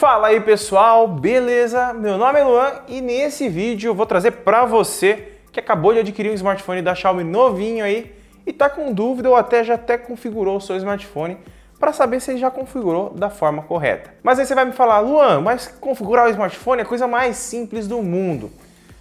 Fala aí pessoal, beleza? Meu nome é Luan e nesse vídeo eu vou trazer para você que acabou de adquirir um smartphone da Xiaomi novinho aí e tá com dúvida ou já configurou o seu smartphone para saber se ele já configurou da forma correta. Mas aí você vai me falar, Luan, mas configurar o smartphone é a coisa mais simples do mundo.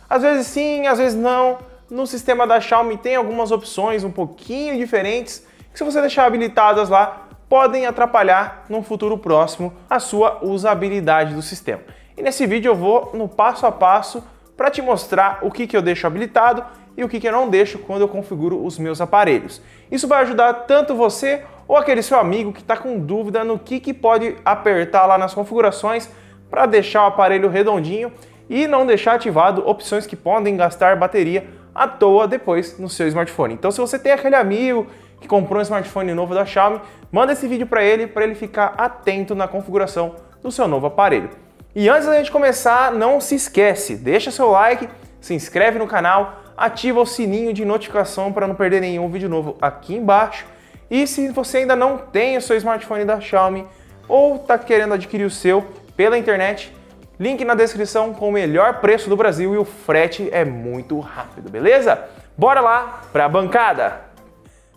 Às vezes sim, às vezes não. No sistema da Xiaomi tem algumas opções um pouquinho diferentes que se você deixar habilitadas lá, podem atrapalhar no futuro próximo a sua usabilidade do sistema. E nesse vídeo eu vou no passo a passo para te mostrar o que eu deixo habilitado e o que eu não deixo quando eu configuro os meus aparelhos. Isso vai ajudar tanto você ou aquele seu amigo que está com dúvida no que pode apertar lá nas configurações para deixar o aparelho redondinho e não deixar ativado opções que podem gastar bateria à toa depois no seu smartphone. Então se você tem aquele amigo que comprou um smartphone novo da Xiaomi, manda esse vídeo para ele ficar atento na configuração do seu novo aparelho. E antes da gente começar, não se esquece, deixa seu like, se inscreve no canal, ativa o sininho de notificação para não perder nenhum vídeo novo aqui embaixo. E se você ainda não tem o seu smartphone da Xiaomi ou está querendo adquirir o seu pela internet, link na descrição com o melhor preço do Brasil e o frete é muito rápido, beleza? Bora lá para a bancada!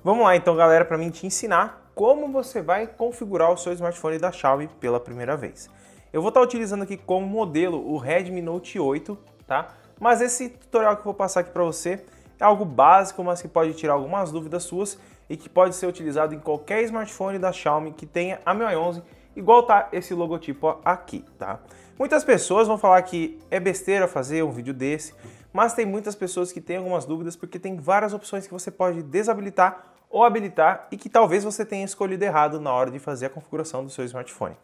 Vamos lá então, galera, para mim te ensinar como você vai configurar o seu smartphone da Xiaomi pela primeira vez. Eu vou estar utilizando aqui como modelo o Redmi Note 8, tá? Mas esse tutorial que eu vou passar aqui para você é algo básico, mas que pode tirar algumas dúvidas suas e que pode ser utilizado em qualquer smartphone da Xiaomi que tenha a MIUI 11, igual tá esse logotipo aqui, tá? Muitas pessoas vão falar que é besteira fazer um vídeo desse, mas tem muitas pessoas que têm algumas dúvidas porque tem várias opções que você pode desabilitar ou habilitar e que talvez você tenha escolhido errado na hora de fazer a configuração do seu smartphone.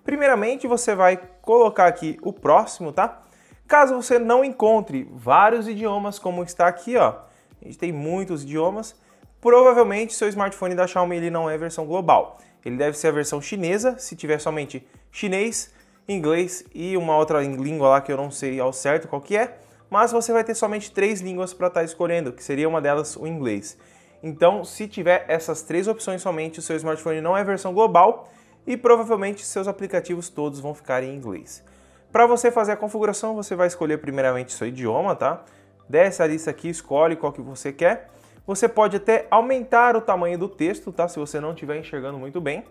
Primeiramente, você vai colocar aqui o próximo, tá? Caso você não encontre vários idiomas como está aqui, ó, a gente tem muitos idiomas, provavelmente seu smartphone da Xiaomi ele não é versão global. Ele deve ser a versão chinesa, se tiver somente chinês, inglês e uma outra língua lá que eu não sei ao certo qual que é, mas você vai ter somente 3 línguas para estar escolhendo, que seria uma delas o inglês. Então, se tiver essas 3 opções somente, o seu smartphone não é versão global e provavelmente seus aplicativos todos vão ficar em inglês. Para você fazer a configuração, você vai escolher primeiramente seu idioma, tá? Desce a lista aqui, escolhe qual que você quer. Você pode até aumentar o tamanho do texto, tá? Se você não estiver enxergando muito bem.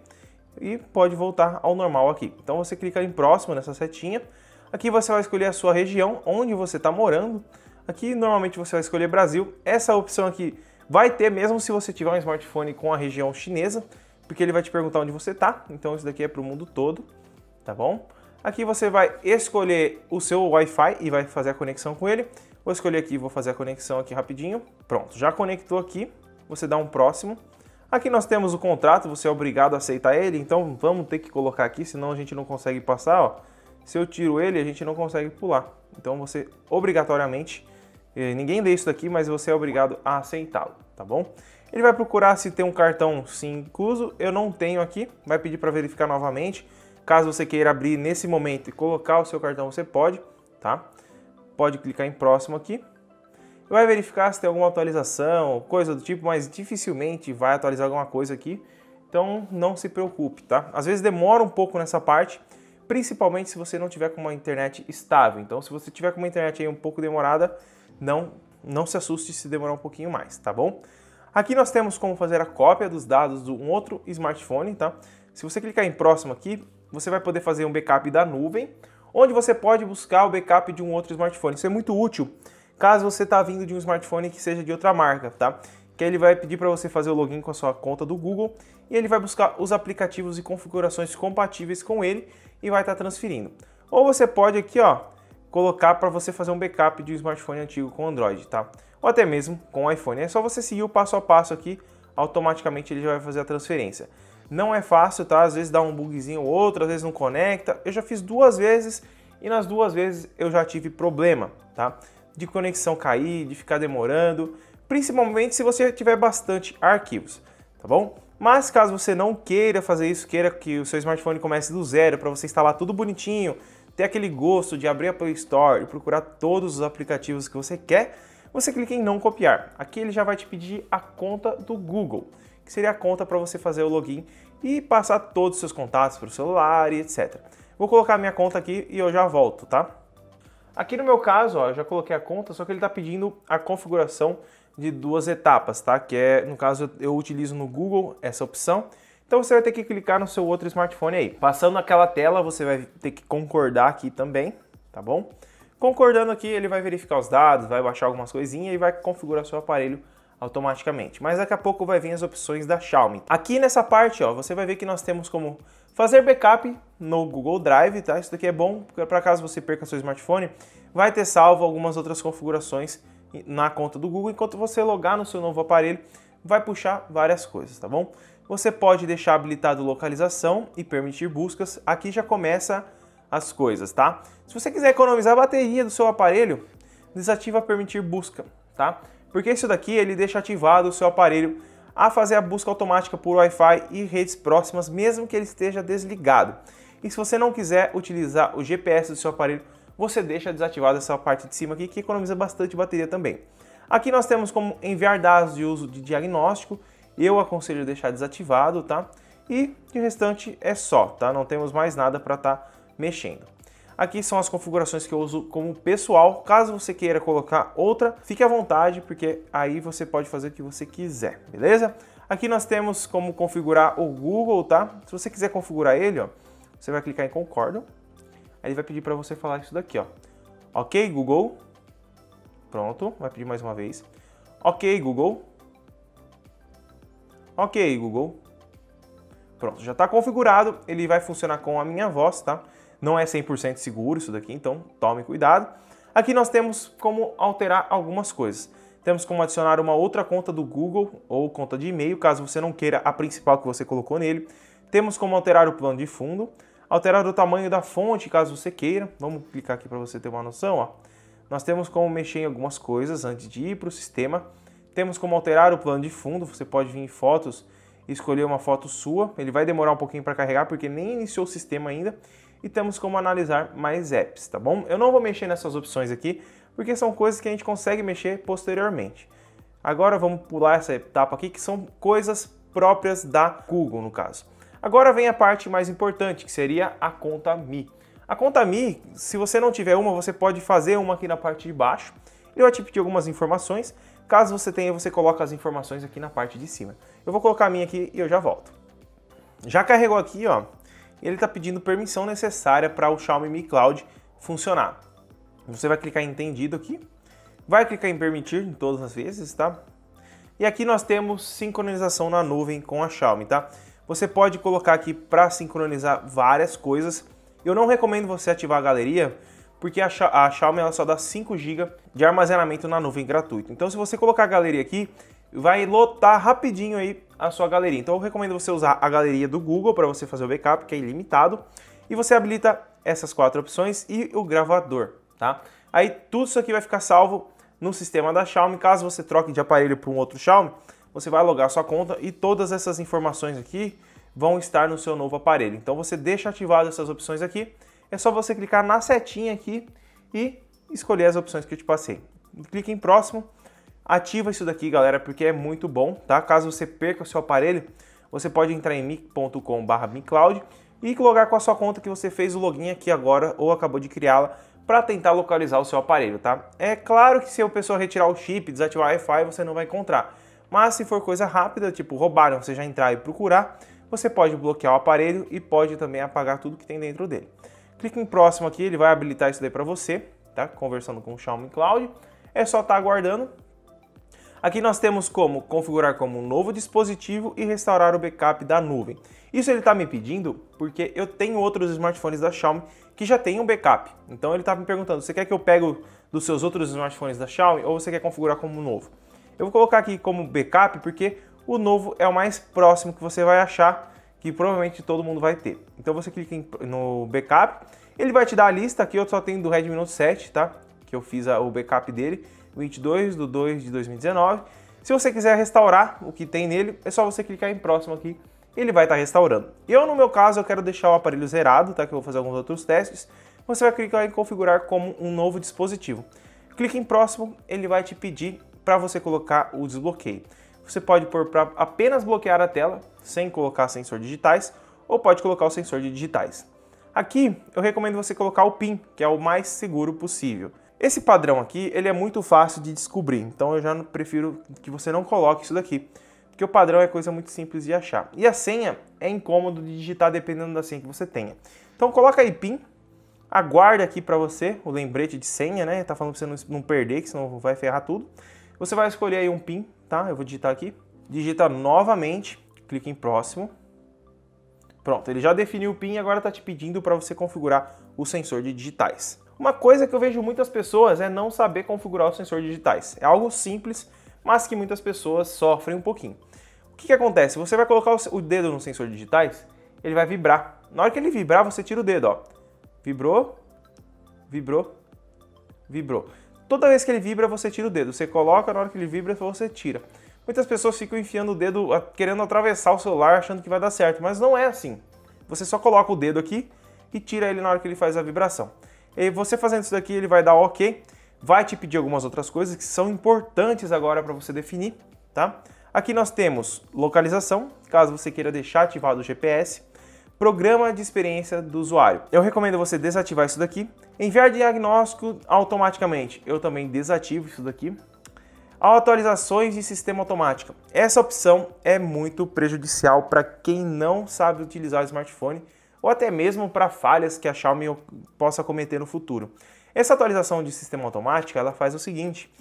E pode voltar ao normal aqui. Então você clica em próximo nessa setinha. Aqui você vai escolher a sua região, onde você está morando. Aqui normalmente você vai escolher Brasil. Essa opção aqui vai ter mesmo se você tiver um smartphone com a região chinesa, porque ele vai te perguntar onde você está. Então isso daqui é para o mundo todo, tá bom? Aqui você vai escolher o seu Wi-Fi e vai fazer a conexão com ele. Vou escolher aqui, vou fazer a conexão aqui rapidinho. Pronto, já conectou aqui. Você dá um próximo. Aqui nós temos o contrato, você é obrigado a aceitar ele, então vamos ter que colocar aqui, senão a gente não consegue passar, ó. Se eu tiro ele, a gente não consegue pular. Então você, obrigatoriamente, ninguém lê isso daqui, mas você é obrigado a aceitá-lo, tá bom? Ele vai procurar se tem um cartão sim incluso, eu não tenho aqui, vai pedir para verificar novamente. Caso você queira abrir nesse momento e colocar o seu cartão, você pode, tá? Pode clicar em próximo aqui. Vai verificar se tem alguma atualização, coisa do tipo, mas dificilmente vai atualizar alguma coisa aqui. Então não se preocupe, tá? Às vezes demora um pouco nessa parte, principalmente se você não tiver com uma internet estável. Então se você tiver com uma internet aí um pouco demorada, não se assuste se demorar um pouquinho mais, tá bom? Aqui nós temos como fazer a cópia dos dados de um outro smartphone, tá? Se você clicar em próximo aqui, você vai poder fazer um backup da nuvem, onde você pode buscar o backup de um outro smartphone. Isso é muito útil caso você está vindo de um smartphone que seja de outra marca, tá? Que ele vai pedir para você fazer o login com a sua conta do Google e ele vai buscar os aplicativos e configurações compatíveis com ele e vai estar transferindo. Ou você pode aqui, ó, colocar para você fazer um backup de um smartphone antigo com Android, tá? Ou até mesmo com iPhone. É só você seguir o passo a passo aqui, automaticamente ele já vai fazer a transferência. Não é fácil, tá? Às vezes dá um bugzinho ou outro, às vezes não conecta. Eu já fiz 2 vezes e nas 2 vezes eu já tive problema, tá? De conexão cair, de ficar demorando, principalmente se você tiver bastante arquivos, tá bom? Mas caso você não queira fazer isso, queira que o seu smartphone comece do zero para você instalar tudo bonitinho, ter aquele gosto de abrir a Play Store e procurar todos os aplicativos que você quer, você clica em não copiar. Aqui ele já vai te pedir a conta do Google, que seria a conta para você fazer o login e passar todos os seus contatos para o celular e etc. Vou colocar a minha conta aqui e eu já volto, tá? Aqui no meu caso, ó, eu já coloquei a conta, só que ele está pedindo a configuração de 2 etapas, tá? Que é, no caso, eu utilizo no Google essa opção. Então você vai ter que clicar no seu outro smartphone aí. Passando naquela tela, você vai ter que concordar aqui também, tá bom? Concordando aqui, ele vai verificar os dados, vai baixar algumas coisinhas e vai configurar seu aparelho automaticamente. Mas daqui a pouco vai vir as opções da Xiaomi. Aqui nessa parte, ó, você vai ver que nós temos como fazer backup no Google Drive, tá? Isso daqui é bom para caso você perca seu smartphone, vai ter salvo algumas outras configurações na conta do Google. Enquanto você logar no seu novo aparelho, vai puxar várias coisas, tá bom? Você pode deixar habilitado localização e permitir buscas. Aqui já começa as coisas, tá? Se você quiser economizar a bateria do seu aparelho, desativa permitir busca, tá? Porque isso daqui ele deixa ativado o seu aparelho a fazer a busca automática por Wi-Fi e redes próximas, mesmo que ele esteja desligado. E se você não quiser utilizar o GPS do seu aparelho, você deixa desativada essa parte de cima aqui, que economiza bastante bateria também. Aqui nós temos como enviar dados de uso de diagnóstico, eu aconselho deixar desativado, tá? E de restante é só, tá? Não temos mais nada para estar mexendo. Aqui são as configurações que eu uso como pessoal. Caso você queira colocar outra, fique à vontade, porque aí você pode fazer o que você quiser, beleza? Aqui nós temos como configurar o Google, tá? Se você quiser configurar ele, ó, você vai clicar em concordo. Aí ele vai pedir para você falar isso daqui, ó. Ok, Google. Pronto, vai pedir mais uma vez. Ok, Google. Ok, Google. Pronto, já está configurado. Ele vai funcionar com a minha voz, tá? Não é 100% seguro isso daqui, então tome cuidado. Aqui nós temos como alterar algumas coisas. Temos como adicionar uma outra conta do Google ou conta de e-mail, caso você não queira a principal que você colocou nele. Temos como alterar o plano de fundo, alterar o tamanho da fonte, caso você queira. Vamos clicar aqui para você ter uma noção, ó. Nós temos como mexer em algumas coisas antes de ir para o sistema. Temos como alterar o plano de fundo, você pode vir em fotos e escolher uma foto sua. Ele vai demorar um pouquinho para carregar porque nem iniciou o sistema ainda. E temos como analisar mais apps, tá bom? Eu não vou mexer nessas opções aqui, porque são coisas que a gente consegue mexer posteriormente. Agora vamos pular essa etapa aqui, que são coisas próprias da Google, no caso. Agora vem a parte mais importante, que seria a conta Mi. A conta Mi, se você não tiver uma, você pode fazer uma aqui na parte de baixo. Ele vai te pedir algumas informações. Caso você tenha, você coloca as informações aqui na parte de cima. Eu vou colocar a minha aqui e eu já volto. Já carregou aqui, ó. Ele está pedindo permissão necessária para o Xiaomi Mi Cloud funcionar. Você vai clicar em entendido aqui, vai clicar em permitir em todas as vezes, tá? E aqui nós temos sincronização na nuvem com a Xiaomi, tá? Você pode colocar aqui para sincronizar várias coisas. Eu não recomendo você ativar a galeria, porque a Xiaomi ela só dá 5 GB de armazenamento na nuvem gratuito. Então se você colocar a galeria aqui, vai lotar rapidinho aí a sua galeria. Então eu recomendo você usar a galeria do Google para você fazer o backup, que é ilimitado, e você habilita essas 4 opções e o gravador, tá? Aí tudo isso aqui vai ficar salvo no sistema da Xiaomi. Caso você troque de aparelho para um outro Xiaomi, você vai logar sua conta e todas essas informações aqui vão estar no seu novo aparelho. Então você deixa ativado essas opções aqui, é só você clicar na setinha aqui e escolher as opções que eu te passei. Clique em próximo. Ativa isso daqui, galera, porque é muito bom, tá? Caso você perca o seu aparelho, você pode entrar em mi.com/micloud e logar com a sua conta que você fez o login aqui agora ou acabou de criá-la para tentar localizar o seu aparelho, tá? É claro que se a pessoa retirar o chip, desativar o Wi-Fi, você não vai encontrar. Mas se for coisa rápida, tipo roubaram, você já entrar e procurar, você pode bloquear o aparelho e pode também apagar tudo que tem dentro dele. Clique em próximo aqui, ele vai habilitar isso daí para você, tá? Conversando com o Xiaomi Cloud. É só estar aguardando. Aqui nós temos como configurar como um novo dispositivo e restaurar o backup da nuvem. Isso ele está me pedindo porque eu tenho outros smartphones da Xiaomi que já tem um backup. Então ele está me perguntando, você quer que eu pegue dos seus outros smartphones da Xiaomi ou você quer configurar como novo? Eu vou colocar aqui como backup porque o novo é o mais próximo que você vai achar, que provavelmente todo mundo vai ter. Então você clica no backup, ele vai te dar a lista, aqui eu só tenho do Redmi Note 7, tá? Que eu fiz o backup dele. 22/2/2019. Se você quiser restaurar o que tem nele, é só você clicar em próximo aqui, ele vai estar restaurando. Eu, no meu caso, eu quero deixar o aparelho zerado, tá? Que eu vou fazer alguns outros testes. Você vai clicar em configurar como um novo dispositivo. Clique em próximo, ele vai te pedir para você colocar o desbloqueio. Você pode pôr para apenas bloquear a tela, sem colocar sensor digitais, ou pode colocar o sensor de digitais. Aqui eu recomendo você colocar o PIN, que é o mais seguro possível. Esse padrão aqui, ele é muito fácil de descobrir, então eu já prefiro que você não coloque isso daqui, porque o padrão é coisa muito simples de achar. E a senha é incômodo de digitar dependendo da senha que você tenha. Então coloca aí PIN, aguarda aqui para você o lembrete de senha, né? Tá falando para você não perder, que senão vai ferrar tudo. Você vai escolher aí um PIN, tá? Eu vou digitar aqui. Digita novamente, clica em próximo. Pronto, ele já definiu o PIN e agora está te pedindo para você configurar o sensor de digitais. Uma coisa que eu vejo muitas pessoas é não saber configurar o sensor de digitais. É algo simples, mas que muitas pessoas sofrem um pouquinho. O que acontece? Você vai colocar o dedo no sensor de digitais, ele vai vibrar. Na hora que ele vibrar, você tira o dedo, ó. Vibrou, vibrou, vibrou. Toda vez que ele vibra, você tira o dedo. Você coloca, na hora que ele vibra, você tira. Muitas pessoas ficam enfiando o dedo, querendo atravessar o celular, achando que vai dar certo, mas não é assim. Você só coloca o dedo aqui e tira ele na hora que ele faz a vibração. E você fazendo isso daqui, ele vai dar OK. Vai te pedir algumas outras coisas que são importantes agora para você definir, tá? Aqui nós temos localização, caso você queira deixar ativado o GPS. Programa de experiência do usuário. Eu recomendo você desativar isso daqui. Enviar diagnóstico automaticamente. Eu também desativo isso daqui. Atualizações de sistema automática. Essa opção é muito prejudicial para quem não sabe utilizar o smartphone ou até mesmo para falhas que a Xiaomi possa cometer no futuro. Essa atualização de sistema automática, ela faz o seguinte: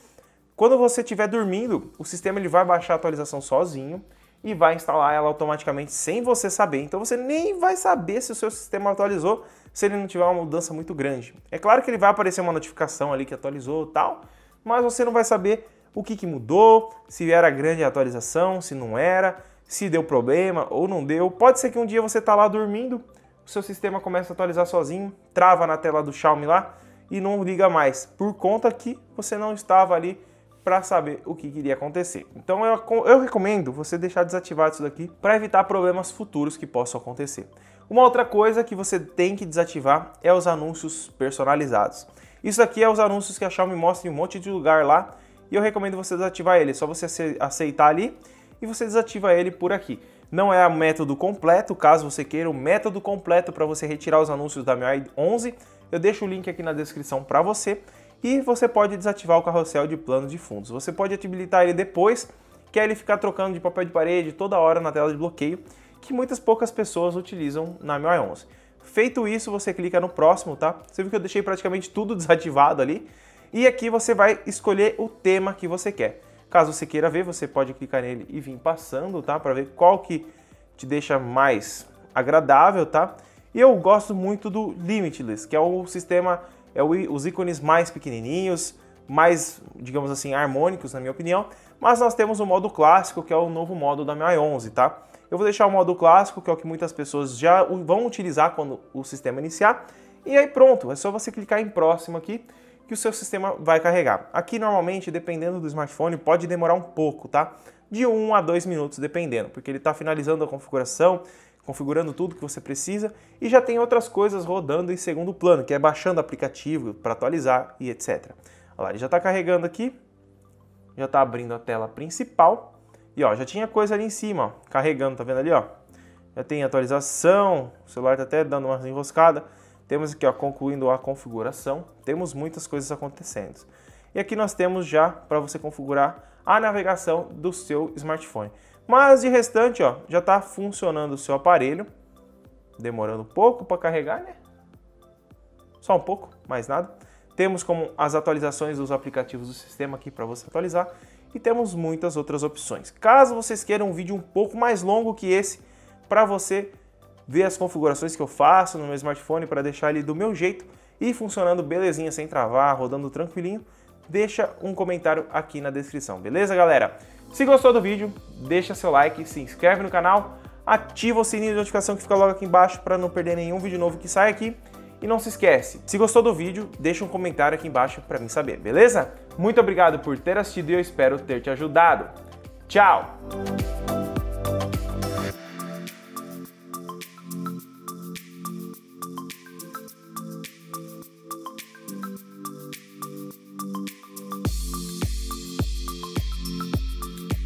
quando você estiver dormindo, o sistema ele vai baixar a atualização sozinho e vai instalar ela automaticamente sem você saber. Então você nem vai saber se o seu sistema atualizou se ele não tiver uma mudança muito grande. É claro que ele vai aparecer uma notificação ali que atualizou e tal, mas você não vai saber o que mudou, se era grande a atualização, se não era, se deu problema ou não deu. Pode ser que um dia você está lá dormindo, o seu sistema começa a atualizar sozinho, trava na tela do Xiaomi lá e não liga mais, por conta que você não estava ali para saber o que iria acontecer. Então eu recomendo você deixar desativado isso daqui para evitar problemas futuros que possam acontecer. Uma outra coisa que você tem que desativar é os anúncios personalizados. Isso aqui é os anúncios que a Xiaomi mostra em um monte de lugar lá e eu recomendo você desativar ele. É só você aceitar ali e você desativa ele por aqui. Não é o método completo, caso você queira o método completo para você retirar os anúncios da MIUI 11, eu deixo o link aqui na descrição para você. E você pode desativar o carrossel de plano de fundos. Você pode habilitar ele depois, que é ele ficar trocando de papel de parede toda hora na tela de bloqueio, que poucas pessoas utilizam na MIUI 11. Feito isso, você clica no próximo, tá? Você viu que eu deixei praticamente tudo desativado ali. E aqui você vai escolher o tema que você quer. Caso você queira ver, você pode clicar nele e vir passando, tá? Para ver qual que te deixa mais agradável, tá? E eu gosto muito do Limitless, que é o sistema... os ícones mais pequenininhos, mais, digamos assim, harmônicos, na minha opinião. Mas nós temos o modo clássico, que é o novo modo da MIUI 11, tá? Eu vou deixar o modo clássico, que é o que muitas pessoas já vão utilizar quando o sistema iniciar. E aí pronto, é só você clicar em próximo aqui, que o seu sistema vai carregar. Aqui, normalmente, dependendo do smartphone, pode demorar um pouco, tá? De 1 a 2 minutos, dependendo, porque ele está finalizando a configuração, configurando tudo que você precisa e já tem outras coisas rodando em segundo plano, que é baixando o aplicativo para atualizar e etc. Olha lá, ele já está carregando aqui, já está abrindo a tela principal e ó, já tinha coisa ali em cima, ó, carregando, tá vendo ali, ó? Já tem atualização, o celular está até dando uma enroscada. Temos aqui, ó, concluindo a configuração, temos muitas coisas acontecendo. E aqui nós temos já para você configurar a navegação do seu smartphone. Mas de restante, ó, já está funcionando o seu aparelho, demorando um pouco para carregar, né? Só um pouco, mais nada. Temos como as atualizações dos aplicativos do sistema aqui para você atualizar e temos muitas outras opções. Caso vocês queiram um vídeo um pouco mais longo que esse, para você ver as configurações que eu faço no meu smartphone para deixar ele do meu jeito e funcionando belezinha, sem travar, rodando tranquilinho, deixa um comentário aqui na descrição, beleza, galera? Se gostou do vídeo, deixa seu like, se inscreve no canal, ativa o sininho de notificação que fica logo aqui embaixo para não perder nenhum vídeo novo que sai aqui. E não se esquece, se gostou do vídeo, deixa um comentário aqui embaixo para mim saber, beleza? Muito obrigado por ter assistido e eu espero ter te ajudado. Tchau!